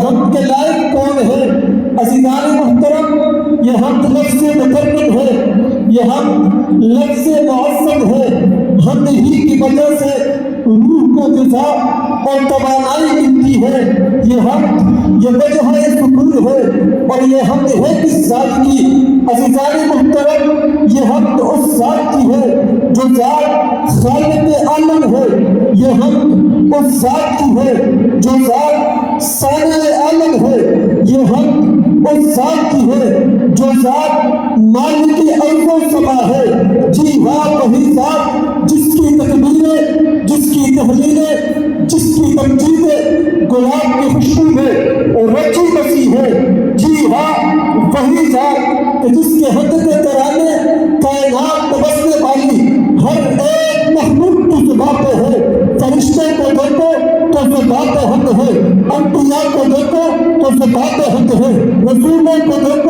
حمد کے لائق کون ہے؟ عزیزان محترم، یہ حمد لفظ مترکب ہے، یہ حمد لفظ معصب ہے۔ حمد ہی کی وجہ سے روح کو غذا اور توانائی ملتی ہے۔ یہ حمد یہ وجہ شکر ہے، اور یہ حمد ہے کس ذات کی؟ عزیزان محترم، یہ حمد اس ذات کی ہے جو ذات خالق عالم ہے۔ یہ حمد اس ذات کی ہے جو ذات صانع عالم ہے۔ یہ حمد اس ذات کی ہے جو ذات مالک ارض و سما ہے۔ جی ہاں، وہی ذات جس کی تکبیریں، جس کی تحلیلیں، جس کی تمجیدیں گلاب کی خوشبو میں رچی بسی ہے۔ جی ہاں، وہی ذات کہ جس کے حد کے ترانے کائنات میں بسنے والی ہر ایک محبوب کی زباں پہ ہے۔ فرشتے کو دیکھو تو زبان حمد ہے، انبیاء کو دیکھو تو زبان حمد ہے، رسولوں کو دیکھو